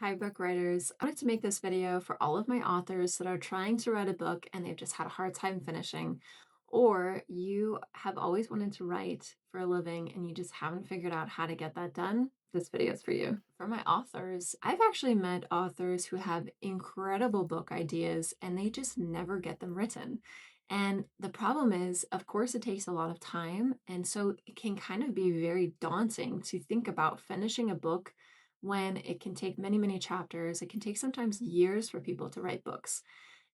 Hi, book writers. I wanted to make this video for all of my authors that are trying to write a book and they've just had a hard time finishing, or you have always wanted to write for a living and you just haven't figured out how to get that done. This video is for you. For my authors, I've actually met authors who have incredible book ideas and they just never get them written. And the problem is, of course, it takes a lot of time. And so it can kind of be very daunting to think about finishing a book when it can take many, many chapters. It can take sometimes years for people to write books.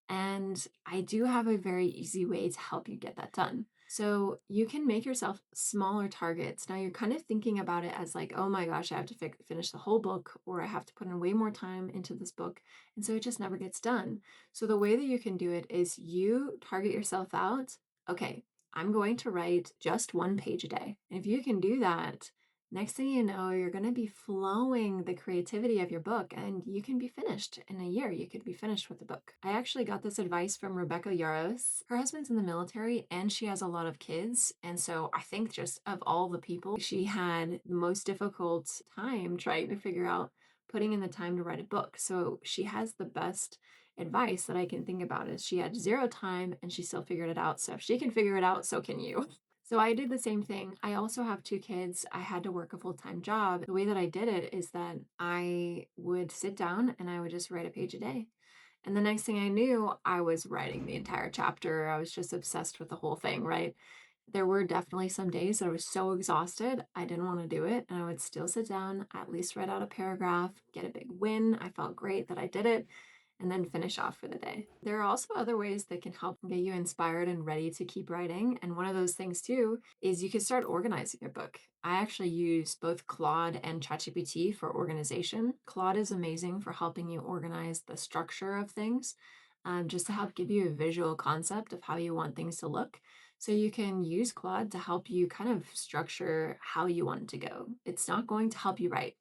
And I do have a very easy way to help you get that done. So you can make yourself smaller targets. Now you're kind of thinking about it as like, oh my gosh, I have to finish the whole book, or I have to put in way more time into this book. And so it just never gets done. So the way that you can do it is you target yourself out. Okay, I'm going to write just 1 page a day. And if you can do that, next thing you know, you're going to be flowing the creativity of your book and you can be finished in a year. You could be finished with the book. I actually got this advice from Rebecca Yaros. Her husband's in the military and she has a lot of kids. And so I think just of all the people, she had the most difficult time trying to figure out putting in the time to write a book. So she has the best advice that I can think about is she had zero time and she still figured it out. So if she can figure it out, so can you. So I did the same thing. I also have 2 kids. I had to work a full-time job. The way that I did it is that I would sit down and I would just write a page a day. And the next thing I knew, I was writing the entire chapter. I was just obsessed with the whole thing, right? There were definitely some days that I was so exhausted, I didn't want to do it. And I would still sit down, at least write out a paragraph, get a big win. I felt great that I did it, and then finish off for the day. There are also other ways that can help get you inspired and ready to keep writing. And one of those things too is you can start organizing your book. I actually use both Claude and ChatGPT for organization. Claude is amazing for helping you organize the structure of things, just to help give you a visual concept of how you want things to look. So you can use Claude to help you kind of structure how you want it to go. It's not going to help you write.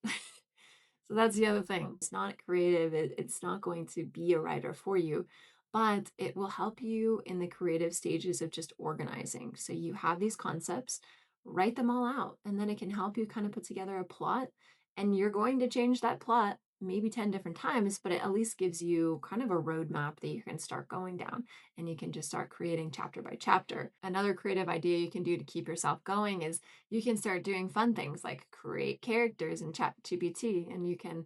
So that's the other thing. It's not creative. It's not going to be a writer for you, but it will help you in the creative stages of just organizing. So you have these concepts, write them all out, and then it can help you kind of put together a plot. And you're going to change that plot maybe 10 different times, but it at least gives you kind of a roadmap that you can start going down and you can just start creating chapter by chapter. Another creative idea you can do to keep yourself going is you can start doing fun things like create characters in ChatGPT, and you can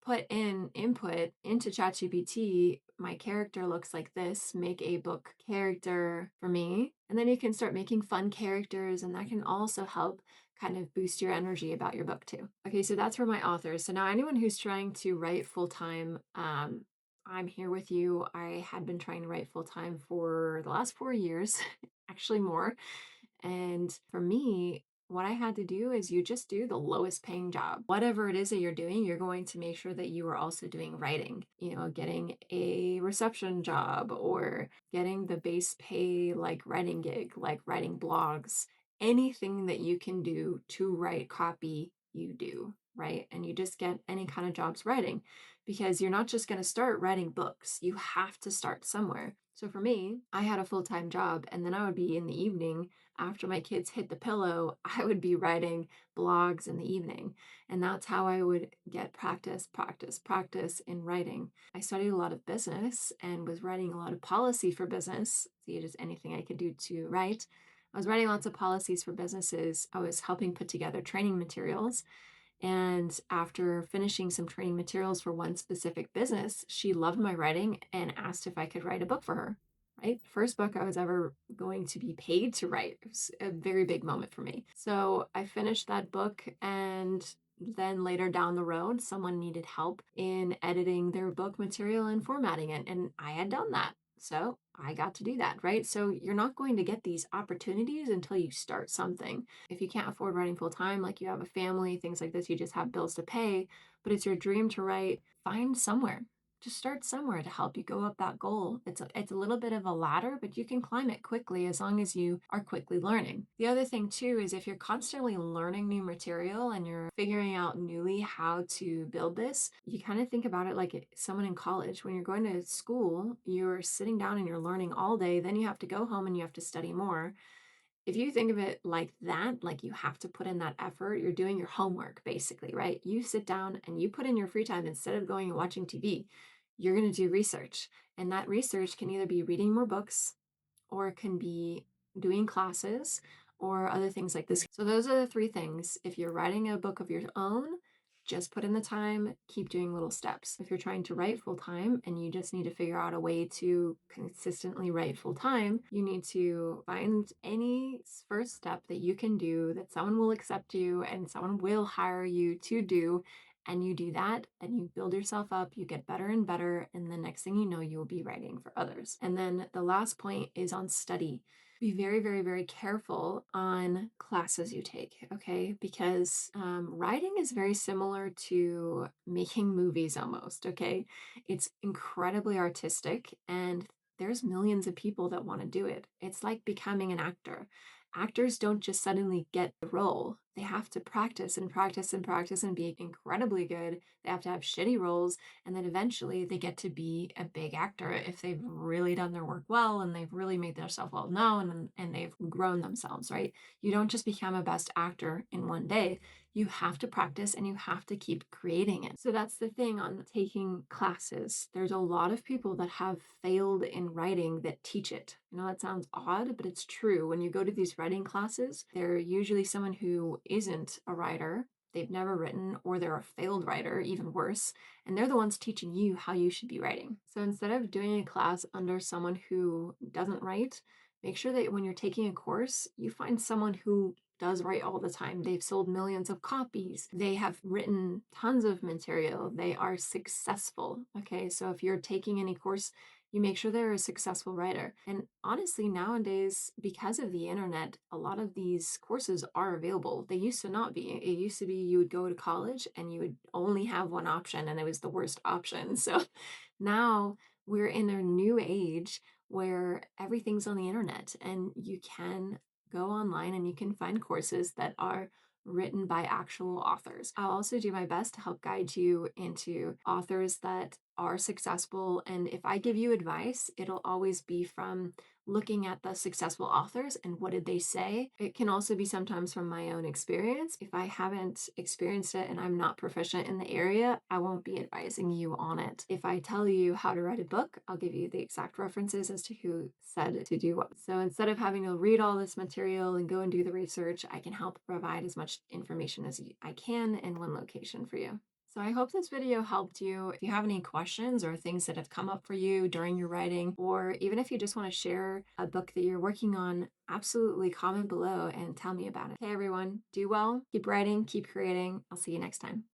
put in input into ChatGPT. My character looks like this, make a book character for me. And then you can start making fun characters, and that can also help kind of boost your energy about your book too. Okay, so that's for my authors. So now anyone who's trying to write full time, I'm here with you. I had been trying to write full time for the last 4 years, actually more. And for me, what I had to do is you just do the lowest paying job. Whatever it is that you're doing, you're going to make sure that you are also doing writing, getting a reception job or getting the base pay like writing gig, like writing blogs, anything that you can do to write copy, you do, right? And you just get any kind of jobs writing because you're not just going to start writing books. You have to start somewhere. So for me, I had a full-time job and then I would be in the evening after my kids hit the pillow, I would be writing blogs in the evening. And that's how I would get practice in writing. I studied a lot of business and was writing a lot of policy for business. See, just anything I could do to write. I was writing lots of policies for businesses. I was helping put together training materials. And after finishing some training materials for one specific business, she loved my writing and asked if I could write a book for her. Right? First book I was ever going to be paid to write. It was a very big moment for me. So I finished that book, and then later down the road, someone needed help in editing their book material and formatting it. And I had done that. So I got to do that, right? So you're not going to get these opportunities until you start something. If you can't afford writing full time, like you have a family, things like this, you just have bills to pay, but it's your dream to write, find somewhere. Just start somewhere to help you go up that goal. It's a little bit of a ladder, but you can climb it quickly as long as you are quickly learning. The other thing too is if you're constantly learning new material and you're figuring out newly how to build this, you kind of think about it like someone in college. When you're going to school, you're sitting down and you're learning all day, then you have to go home and you have to study more. If you think of it like that, like you have to put in that effort, you're doing your homework basically, right? You sit down and you put in your free time instead of going and watching TV, you're going to do research. And that research can either be reading more books or it can be doing classes or other things like this. So those are the three things. If you're writing a book of your own, just put in the time, keep doing little steps. If you're trying to write full time and you just need to figure out a way to consistently write full time, you need to find any first step that you can do that someone will accept you and someone will hire you to do. And you do that and you build yourself up, you get better and better. And the next thing you know, you will be writing for others. And then the last point is on study. Be very, very, very careful on classes you take, okay? Because writing is very similar to making movies almost, okay? It's incredibly artistic and there's millions of people that want to do it. It's like becoming an actor. Actors don't just suddenly get the role. They have to practice and practice and practice and be incredibly good. They have to have shitty roles, and then eventually they get to be a big actor if they've really done their work well and they've really made themselves well known and they've grown themselves, right? You don't just become a best actor in one day. You have to practice and you have to keep creating it. So that's the thing on taking classes. There's a lot of people that have failed in writing that teach it. I know that sounds odd, but it's true. When you go to these writing classes, they're usually someone who isn't a writer. They've never written, or they're a failed writer, even worse, and they're the ones teaching you how you should be writing. So instead of doing a class under someone who doesn't write, make sure that when you're taking a course, you find someone who does write all the time. They've sold millions of copies. They have written tons of material. They are successful. Okay, so if you're taking any course, you make sure they're a successful writer. And honestly, nowadays, because of the internet, a lot of these courses are available. They used to not be. It used to be you would go to college and you would only have one option, and it was the worst option. So now we're in a new age where everything's on the internet and you can go online and you can find courses that are written by actual authors. I'll also do my best to help guide you into authors that are successful. And if I give you advice, it'll always be from looking at the successful authors and what did they say. It can also be sometimes from my own experience. If I haven't experienced it and I'm not proficient in the area, I won't be advising you on it. If I tell you how to write a book, I'll give you the exact references as to who said to do what. So instead of having to read all this material and go and do the research, I can help provide as much information as I can in one location for you. So I hope this video helped you. If you have any questions or things that have come up for you during your writing, or even if you just want to share a book that you're working on, absolutely comment below and tell me about it. Okay, everyone, do well, keep writing, keep creating. I'll see you next time.